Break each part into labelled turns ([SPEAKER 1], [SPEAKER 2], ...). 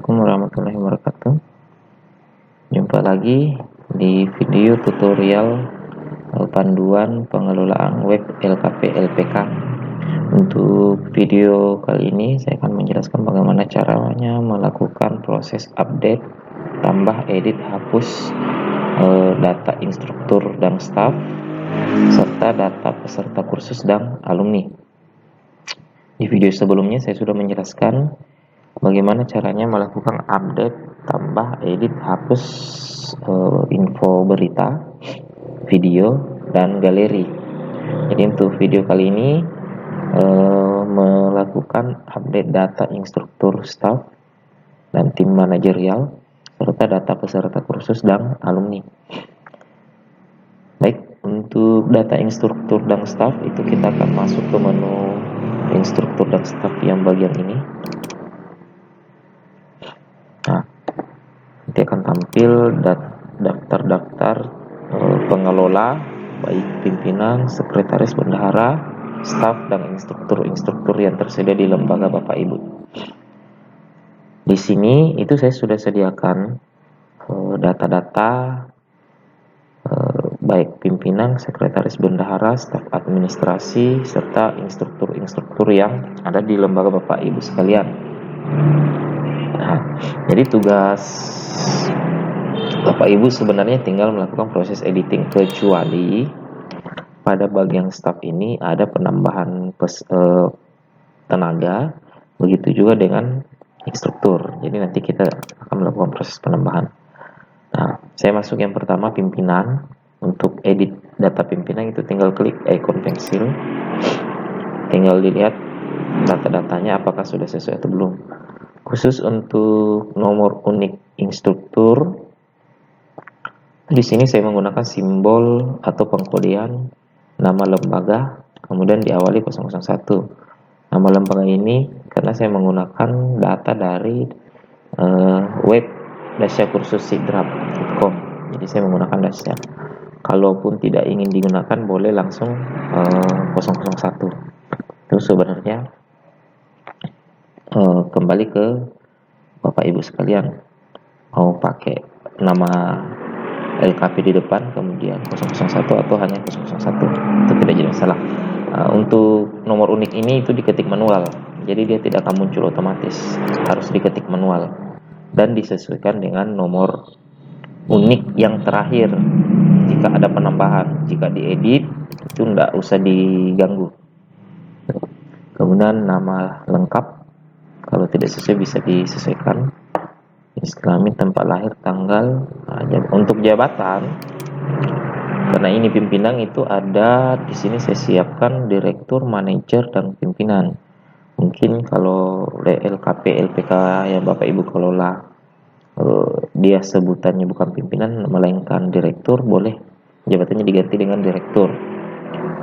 [SPEAKER 1] Assalamualaikum warahmatullahi wabarakatuh. Jumpa lagi di video tutorial panduan pengelolaan web LKP LPK. Untuk video kali ini saya akan menjelaskan bagaimana caranya melakukan proses update, tambah, edit, hapus data instruktur dan staff serta data peserta kursus dan alumni. Di video sebelumnya saya sudah menjelaskan bagaimana caranya melakukan update, tambah, edit, hapus info berita, video, dan galeri. Jadi untuk video kali ini melakukan update data instruktur staff dan tim manajerial serta data peserta kursus dan alumni. Baik, untuk data instruktur dan staff itu kita akan masuk ke menu instruktur dan staff yang bagian ini. Nanti akan tampil daftar-daftar pengelola, baik pimpinan, sekretaris, bendahara, staf, dan instruktur-instruktur yang tersedia di lembaga Bapak Ibu. Di sini itu saya sudah sediakan data-data baik pimpinan, sekretaris, bendahara, staf administrasi, serta instruktur-instruktur yang ada di lembaga Bapak Ibu sekalian. Nah, jadi tugas Bapak Ibu sebenarnya tinggal melakukan proses editing, kecuali pada bagian staff ini ada penambahan tenaga, begitu juga dengan instruktur. Jadi nanti kita akan melakukan proses penambahan. Nah, saya masuk yang pertama, pimpinan. Untuk edit data pimpinan itu tinggal klik icon pensil, tinggal dilihat data-datanya apakah sudah sesuai atau belum. Khusus untuk nomor unik instruktur, di sini saya menggunakan simbol atau pengkodean nama lembaga, kemudian diawali 001. Nama lembaga ini karena saya menggunakan data dari web dasyakursussidrap.com, jadi saya menggunakan dasya. Kalaupun tidak ingin digunakan, boleh langsung 001. Itu sebenarnya kembali ke Bapak Ibu sekalian, mau pakai nama LKP di depan kemudian 001 atau hanya 001, itu tidak jadi masalah. Untuk nomor unik ini itu diketik manual, jadi dia tidak akan muncul otomatis, harus diketik manual dan disesuaikan dengan nomor unik yang terakhir. Jika ada penambahan, jika diedit itu tidak usah diganggu. Kemudian nama lengkap, kalau tidak sesuai bisa disesuaikan. Jenis kelamin, tempat lahir, tanggal. Untuk jabatan, karena ini pimpinan, itu ada di sini saya siapkan direktur, manajer, dan pimpinan. Mungkin kalau LKP LPK yang Bapak Ibu kelola dia sebutannya bukan pimpinan melainkan direktur, boleh jabatannya diganti dengan direktur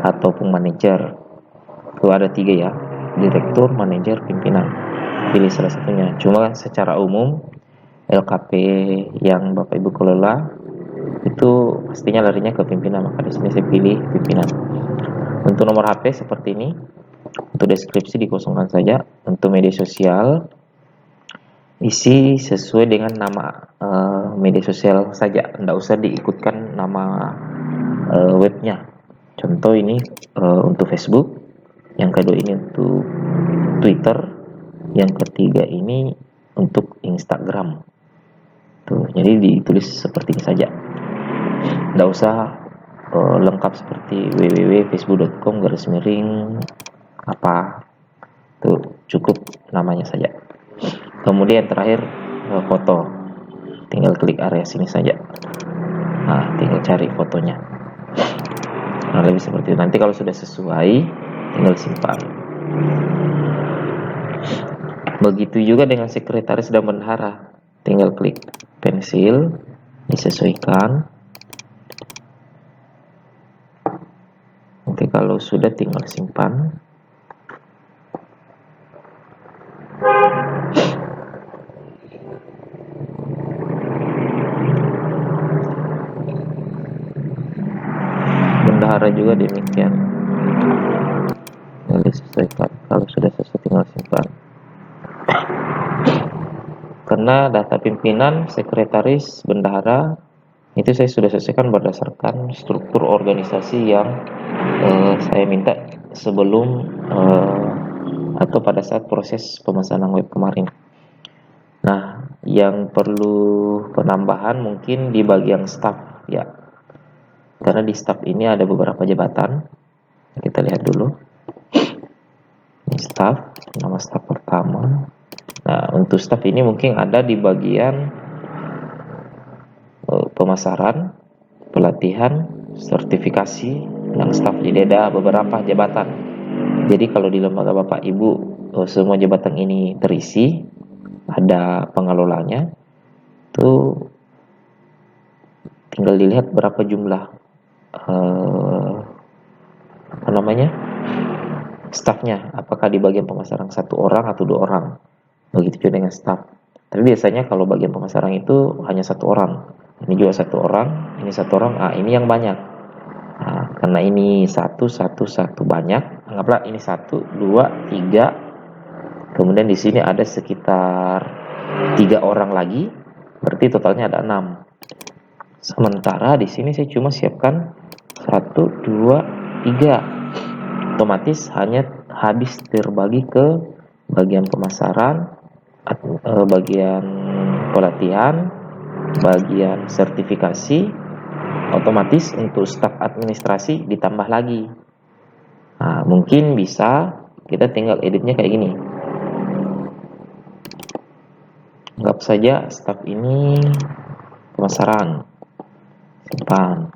[SPEAKER 1] ataupun manajer. Itu ada 3 ya, direktur, manajer, pimpinan. Pilih salah satunya. Cuma secara umum LKP yang Bapak Ibu kelola itu pastinya larinya ke pimpinan, maka di sini saya pilih pimpinan. Untuk nomor HP seperti ini. Untuk deskripsi dikosongkan saja. Untuk media sosial isi sesuai dengan nama media sosial saja, tidak usah diikutkan nama webnya. Contoh ini untuk Facebook, yang kedua ini untuk Twitter, yang ketiga ini untuk Instagram. Tuh, jadi ditulis seperti ini saja, tidak usah lengkap seperti www.facebook.com apa. Tuh, cukup namanya saja. Kemudian terakhir foto, tinggal klik area sini saja. Nah, tinggal cari fotonya. Nah, lebih seperti itu. Nanti kalau sudah sesuai, tinggal simpan. Begitu juga dengan sekretaris dan bendahara, tinggal klik pensil, disesuaikan. Nanti kalau sudah tinggal simpan. Bendahara juga demikian, tinggal disesuaikan. Kalau sudah sesuai tinggal simpan. karena data pimpinan, sekretaris, bendahara itu saya sudah sesuaikan berdasarkan struktur organisasi yang saya minta sebelum atau pada saat proses pemesanan web kemarin. Nah, yang perlu penambahan mungkin di bagian staff ya, karena di staff ini ada beberapa jabatan. Kita lihat dulu. Ini staff, nama staff pertama. Nah, untuk staff ini mungkin ada di bagian pemasaran, pelatihan, sertifikasi, dan staf. Jadi ada beberapa jabatan. Jadi kalau di lembaga Bapak Ibu semua jabatan ini terisi, ada pengelolanya, itu tinggal dilihat berapa jumlah stafnya, apakah di bagian pemasaran 1 orang atau 2 orang. Begitu juga dengan staf. Tapi biasanya kalau bagian pemasaran itu hanya 1 orang. Ini juga 1 orang, ini 1 orang. Ini yang banyak. Nah, karena ini 1 banyak. Anggaplah ini 1, 2, 3. Kemudian di sini ada sekitar 3 orang lagi. Berarti totalnya ada 6. Sementara di sini saya cuma siapkan 1, 2, 3. Otomatis hanya habis terbagi ke bagian pemasaran, bagian pelatihan, bagian sertifikasi. Otomatis untuk staf administrasi ditambah lagi. Nah, mungkin bisa kita tinggal editnya kayak gini. Anggap saja staf ini pemasaran, simpan.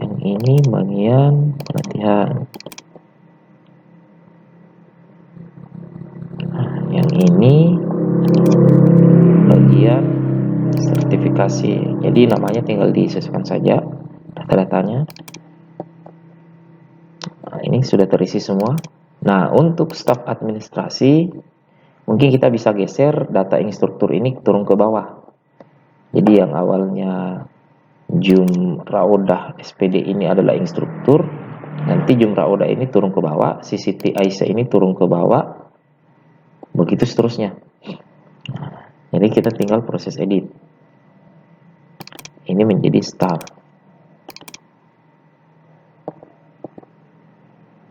[SPEAKER 1] Yang ini bagian pelatihan. Nah, yang ini bagian sertifikasi. Jadi namanya tinggal disesuaikan saja data-datanya. Nah, ini sudah terisi semua. Nah, untuk staf administrasi mungkin kita bisa geser data instruktur ini turun ke bawah. Jadi yang awalnya Jum Raudah SPD ini adalah instruktur, nanti Jum Raudah ini turun ke bawah, Siti Aisyah ini turun ke bawah, begitu seterusnya. Jadi kita tinggal proses edit. Ini menjadi staff.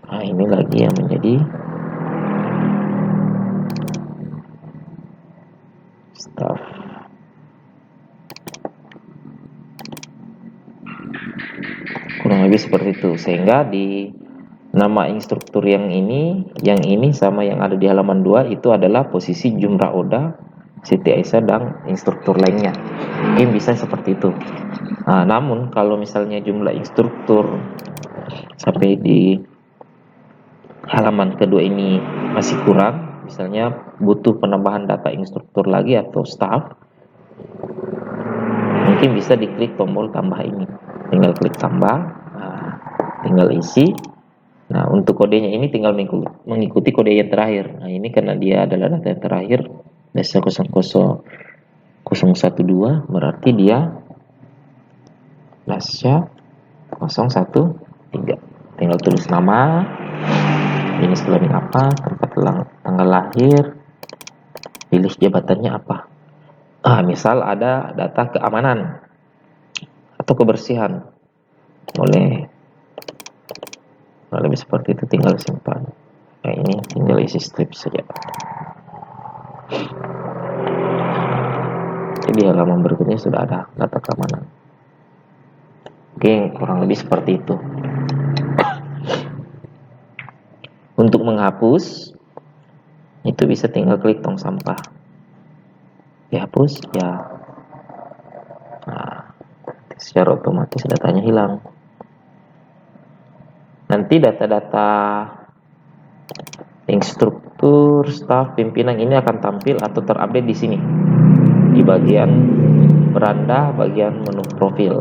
[SPEAKER 1] Nah, ini lagi yang menjadi staff. Kurang lebih seperti itu. Sehingga di nama instruktur yang ini sama yang ada di halaman 2 itu adalah posisi Jumra Oda, Siti Aisyah, dan instruktur lainnya. Mungkin bisa seperti itu. Nah, namun kalau misalnya jumlah instruktur sampai di halaman kedua ini masih kurang, misalnya butuh penambahan data instruktur lagi atau staff, mungkin bisa diklik tombol tambah ini. Tinggal klik tambah, tinggal isi. Nah, untuk kodenya ini tinggal mengikuti kode yang terakhir. Nah, ini karena dia adalah data yang terakhir, data 00012, berarti dia Lasya 013. Tinggal tulis nama, jenis kelamin apa, tempat tanggal lahir, pilih jabatannya apa. Misal ada data keamanan atau kebersihan, boleh lebih seperti itu, tinggal simpan. Nah, ini tinggal isi strip saja. Jadi halaman berikutnya sudah ada data keamanan. Oke, kurang lebih seperti itu. Untuk menghapus itu bisa tinggal klik tong sampah, dihapus ya. Nah, secara otomatis datanya hilang. Nanti data-data instruktur, staf, pimpinan ini akan tampil atau terupdate di sini di bagian beranda, bagian menu profil.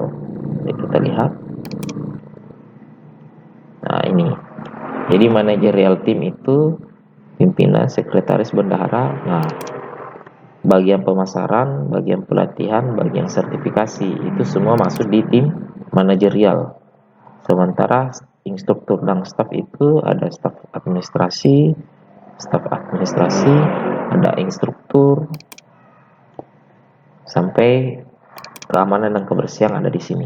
[SPEAKER 1] Jadi kita lihat. Nah, ini. Jadi manajerial tim itu pimpinan, sekretaris, bendahara. Nah, bagian pemasaran, bagian pelatihan, bagian sertifikasi itu semua masuk di tim manajerial. Sementara instruktur dan staf itu ada staf administrasi, staf administrasi, ada instruktur, sampai keamanan dan kebersihan ada di sini.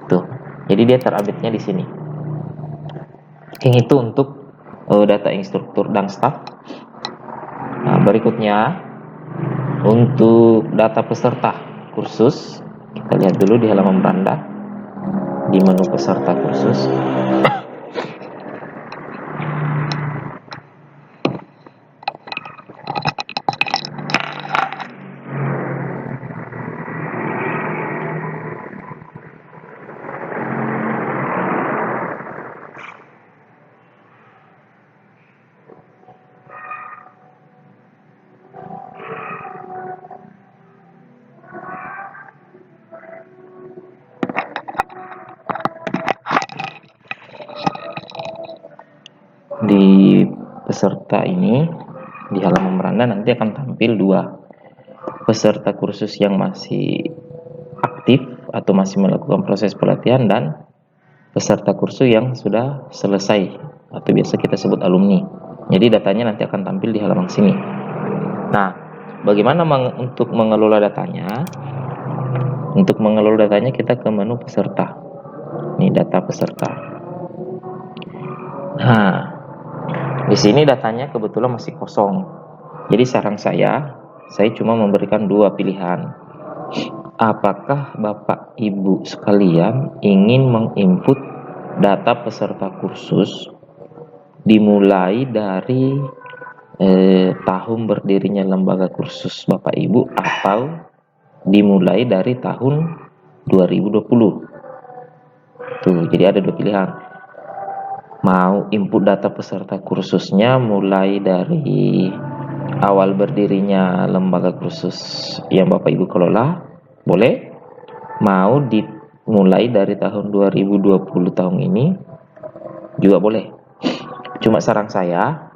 [SPEAKER 1] Tuh, jadi dia terupdate-nya di sini. Yang itu untuk data instruktur dan staff. Nah, berikutnya untuk data peserta kursus, kita lihat dulu di halaman beranda di menu peserta kursus. Di peserta ini di halaman beranda nanti akan tampil dua, peserta kursus yang masih aktif atau masih melakukan proses pelatihan dan peserta kursus yang sudah selesai atau biasa kita sebut alumni. Jadi datanya nanti akan tampil di halaman sini. Nah, bagaimana untuk mengelola datanya? Untuk mengelola datanya kita ke menu peserta. Ini data peserta. Nah, di sini datanya kebetulan masih kosong. Jadi saran saya cuma memberikan dua pilihan. Apakah Bapak Ibu sekalian ingin menginput data peserta kursus dimulai dari tahun berdirinya lembaga kursus Bapak Ibu atau dimulai dari tahun 2020? Tuh, jadi ada dua pilihan. Mau input data peserta kursusnya mulai dari awal berdirinya lembaga kursus yang Bapak Ibu kelola, boleh. Mau dimulai dari tahun 2020 tahun ini juga boleh. Cuma saran saya,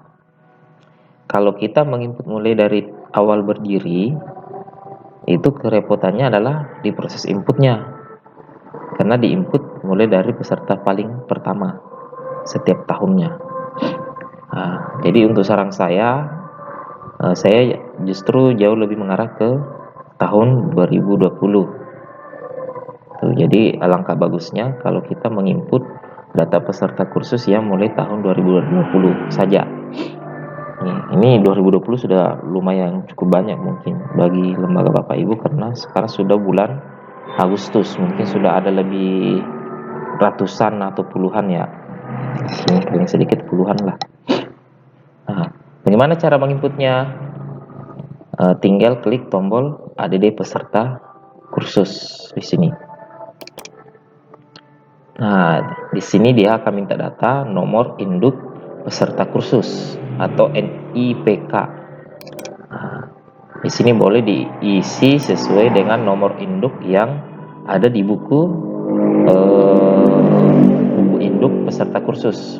[SPEAKER 1] kalau kita menginput mulai dari awal berdiri, itu kerepotannya adalah di proses inputnya, karena diinput mulai dari peserta paling pertama setiap tahunnya. Nah, jadi untuk saran saya justru jauh lebih mengarah ke tahun 2020. Tuh, jadi alangkah bagusnya kalau kita menginput data peserta kursus yang mulai tahun 2020 saja. Ini 2020 sudah lumayan cukup banyak mungkin bagi lembaga Bapak Ibu, karena sekarang sudah bulan Agustus, mungkin sudah ada lebih ratusan atau puluhan ya. Ini paling sedikit puluhan lah. Nah, bagaimana cara menginputnya? Tinggal klik tombol ADD peserta kursus di sini. Nah, di sini dia akan minta data nomor induk peserta kursus atau NIPK. Nah, di sini boleh diisi sesuai dengan nomor induk yang ada di buku induk peserta kursus.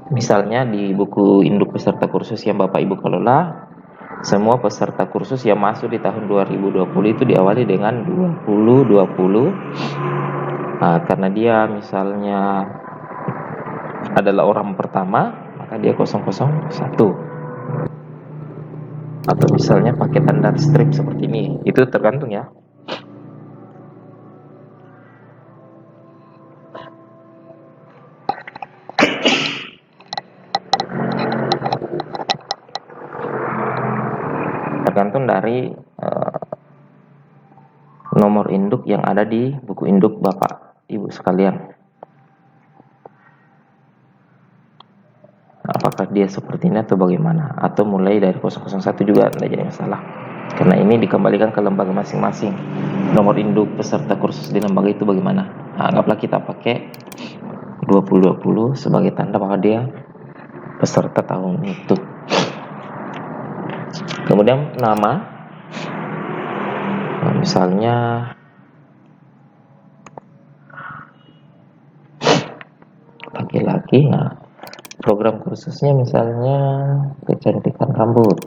[SPEAKER 1] Misalnya di buku induk peserta kursus yang Bapak Ibu kelola, semua peserta kursus yang masuk di tahun 2020 itu diawali dengan 2020. Nah, karena dia misalnya adalah orang pertama, maka dia 001. Atau misalnya pakai tanda strip seperti ini, itu tergantung ya. Tergantung dari nomor induk yang ada di buku induk Bapak Ibu sekalian. Apakah dia seperti ini atau bagaimana, atau mulai dari 001 juga tidak jadi masalah, karena ini dikembalikan ke lembaga masing-masing. Nomor induk peserta kursus di lembaga itu bagaimana? Nah, anggaplah kita pakai 2020 sebagai tanda bahwa dia peserta tahun itu. Kemudian nama, nah, misalnya laki-laki. Nah, program kursusnya misalnya kecantikan rambut,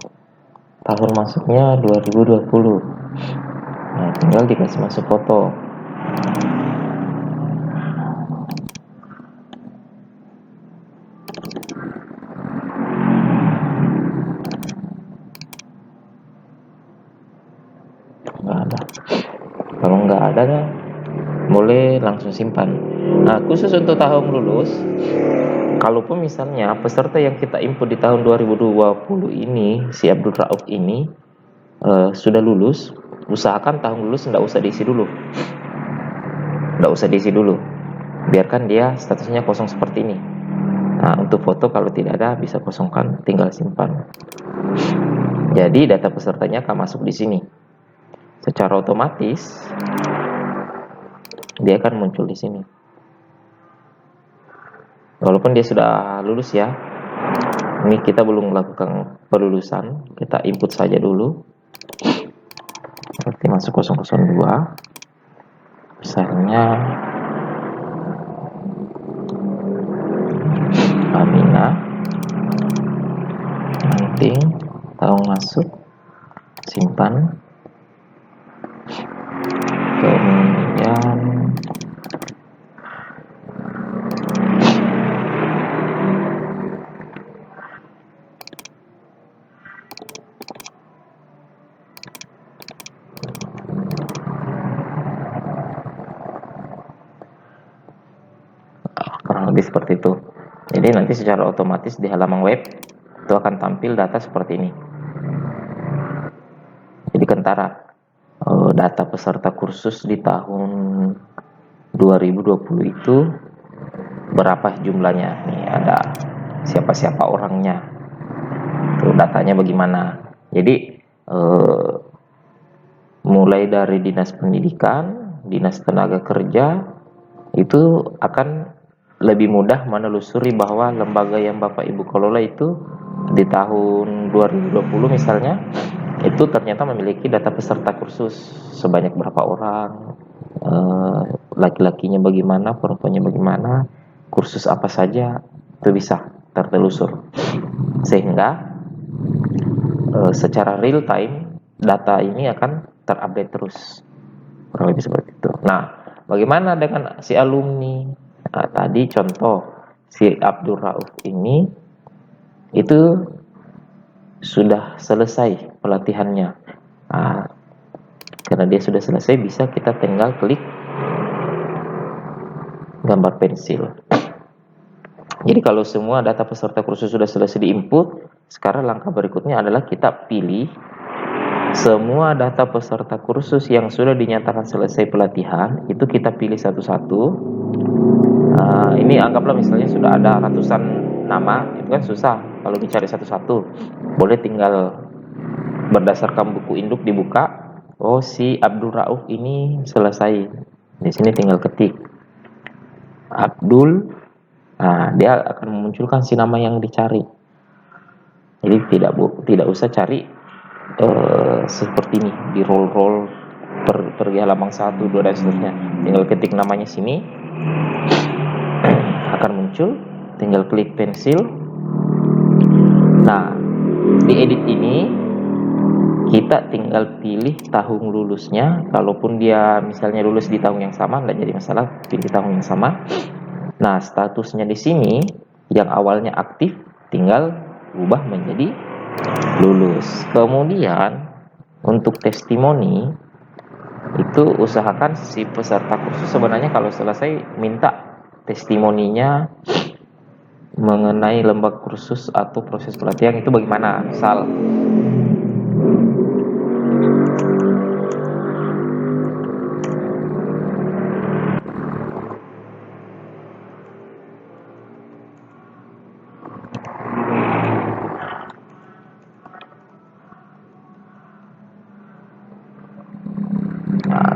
[SPEAKER 1] tahun masuknya 2020. Nah, tinggal dikasih masuk foto. ada, boleh langsung simpan. Nah, khusus untuk tahun lulus, kalaupun misalnya peserta yang kita input di tahun 2020 ini, si Abdul Rauf ini sudah lulus, usahakan tahun lulus nggak usah diisi dulu. Biarkan dia statusnya kosong seperti ini. Nah, untuk foto kalau tidak ada bisa kosongkan, tinggal simpan. Jadi data pesertanya akan masuk di sini. Secara otomatis dia akan muncul di sini. Walaupun dia sudah lulus ya. Ini kita belum melakukan pelulusan, kita input saja dulu. Berarti masuk 002. Misalnya Amina, nanti tahun masuk, simpan. Kemudian kurang lebih seperti itu. Jadi nanti secara otomatis di halaman web itu akan tampil data seperti ini. Jadi kentara data peserta kursus di tahun 2020 itu berapa jumlahnya. Nih ada siapa-siapa orangnya. Tuh datanya bagaimana. Jadi mulai dari Dinas Pendidikan, Dinas Tenaga Kerja itu akan lebih mudah menelusuri bahwa lembaga yang Bapak Ibu kelola itu di tahun 2020 misalnya itu ternyata memiliki data peserta kursus sebanyak berapa orang, laki-lakinya bagaimana, perempuannya bagaimana, kursus apa saja, itu bisa tertelusur. Sehingga secara real time data ini akan terupdate terus. Kurang lebih seperti itu. Nah, bagaimana dengan si alumni? Nah, tadi contoh si Abdul Rauf ini itu sudah selesai pelatihannya. Nah, karena dia sudah selesai, bisa kita tinggal klik gambar pensil. Jadi kalau semua data peserta kursus sudah selesai diinput, sekarang langkah berikutnya adalah kita pilih semua data peserta kursus yang sudah dinyatakan selesai pelatihan, itu kita pilih satu-satu. Ini anggaplah misalnya sudah ada ratusan nama, itu kan susah kalau dicari satu-satu. Boleh tinggal berdasarkan buku induk dibuka, oh si Abdul Rauf ini selesai. Di sini tinggal ketik Abdul, nah dia akan memunculkan si nama yang dicari. Jadi tidak usah cari seperti ini di roll pergi halaman 1, 2 dan seterusnya. Tinggal ketik namanya sini, akan muncul, tinggal klik pensil. Nah, di edit ini kita tinggal pilih tahun lulusnya. Kalaupun dia misalnya lulus di tahun yang sama, tidak jadi masalah, pilih tahun yang sama. Nah, statusnya di sini yang awalnya aktif tinggal ubah menjadi lulus. Kemudian untuk testimoni itu usahakan si peserta kursus sebenarnya kalau selesai minta testimoninya mengenai lembaga kursus atau proses pelatihan itu bagaimana. Misal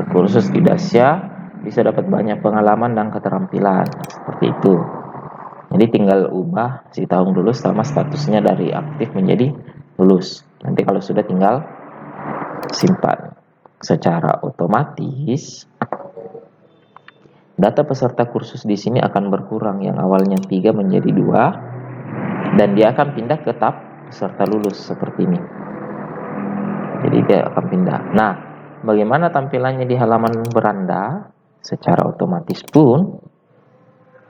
[SPEAKER 1] kursus di Dasya bisa dapat banyak pengalaman dan keterampilan seperti itu. Jadi tinggal ubah si tahun lulus sama statusnya dari aktif menjadi lulus. Nanti kalau sudah tinggal simpan. Secara otomatis data peserta kursus di sini akan berkurang, yang awalnya 3 menjadi 2, dan dia akan pindah ke tab peserta lulus seperti ini. Jadi dia akan pindah. Nah, bagaimana tampilannya di halaman beranda? Secara otomatis pun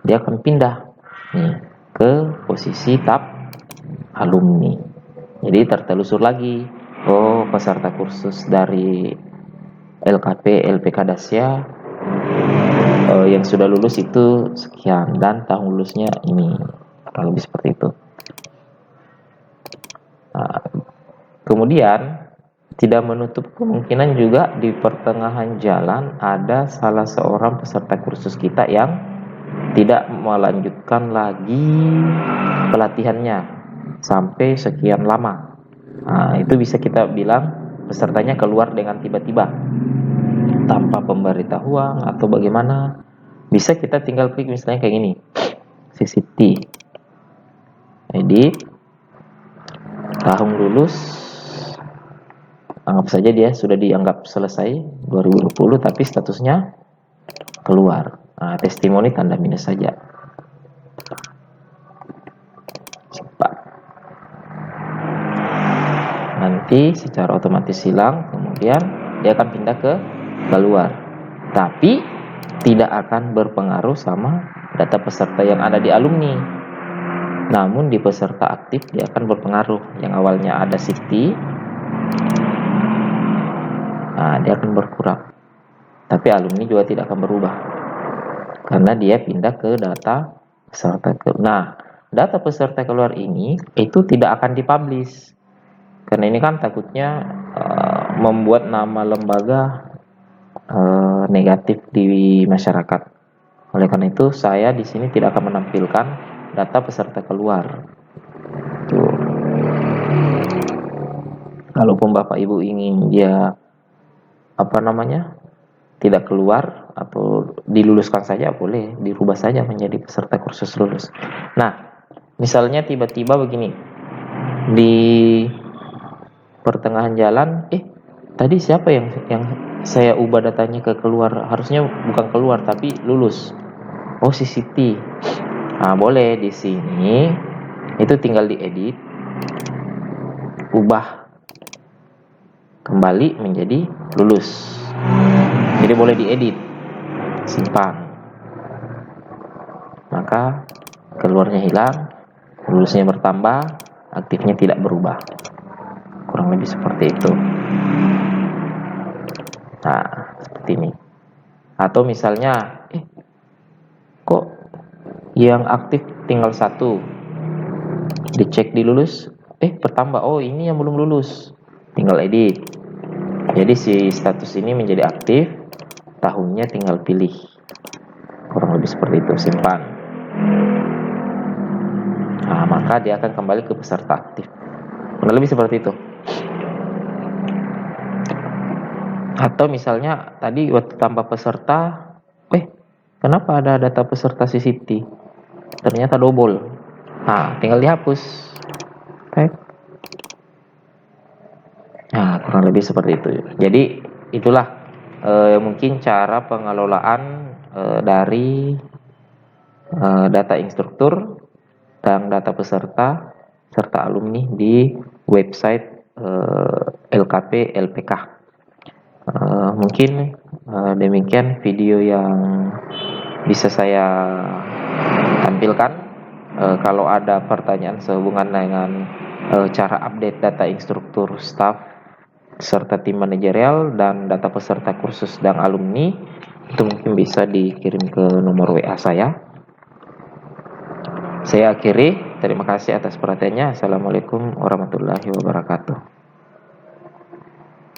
[SPEAKER 1] dia akan pindah nih ke posisi tab alumni. Jadi tertelusur lagi, oh peserta kursus dari LKP LPK Dasya yang sudah lulus itu sekian dan tahun lulusnya ini, kurang lebih seperti itu. Nah, kemudian tidak menutup kemungkinan juga di pertengahan jalan ada salah seorang peserta kursus kita yang tidak melanjutkan lagi pelatihannya sampai sekian lama. Nah, itu bisa kita bilang pesertanya keluar dengan tiba-tiba tanpa pemberitahuan atau bagaimana. Bisa kita tinggal klik misalnya kayak gini, CCT, edit, tahun lulus, anggap saja dia sudah dianggap selesai 2020 tapi statusnya keluar. Nah, testimoni tanda minus saja. Cepat. Nanti secara otomatis hilang, kemudian dia akan pindah ke keluar. Tapi tidak akan berpengaruh sama data peserta yang ada di alumni. Namun di peserta aktif dia akan berpengaruh. Yang awalnya ada safety, nah dia akan berkurang. Tapi alumni juga tidak akan berubah karena dia pindah ke data peserta keluar. Nah, data peserta keluar ini itu tidak akan dipublish karena ini kan takutnya membuat nama lembaga negatif di masyarakat. Oleh karena itu saya di sini tidak akan menampilkan data peserta keluar. Tuh. Kalaupun Bapak Ibu ingin dia tidak keluar atau diluluskan saja, boleh dirubah saja menjadi peserta kursus lulus. Nah, misalnya tiba-tiba begini, di pertengahan jalan, tadi siapa yang saya ubah datanya ke keluar, harusnya bukan keluar tapi lulus. Oh, si Siti. Nah, boleh di sini itu tinggal diedit, ubah kembali menjadi lulus. Jadi boleh diedit, simpan. Maka keluarnya hilang, lulusnya bertambah, aktifnya tidak berubah. Kurang lebih seperti itu. Nah, seperti ini. Atau misalnya, kok yang aktif tinggal 1, dicek di lulus, bertambah, oh ini yang belum lulus, tinggal edit. Jadi si status ini menjadi aktif, tahunnya tinggal pilih. Kurang lebih seperti itu, simpan. Nah, maka dia akan kembali ke peserta aktif. Kurang lebih seperti itu. Atau misalnya tadi waktu tambah peserta, kenapa ada data peserta CCT? Ternyata double. Nah, tinggal dihapus. Nah, kurang lebih seperti itu. Jadi itulah mungkin cara pengelolaan dari data instruktur dan data peserta serta alumni di website LKP LPK. Mungkin demikian video yang bisa saya tampilkan. Kalau ada pertanyaan sehubungan dengan cara update data instruktur, staff, serta tim manajerial dan data peserta kursus dan alumni, itu mungkin bisa dikirim ke nomor WA saya. Saya akhiri, terima kasih atas perhatiannya. Assalamualaikum warahmatullahi wabarakatuh.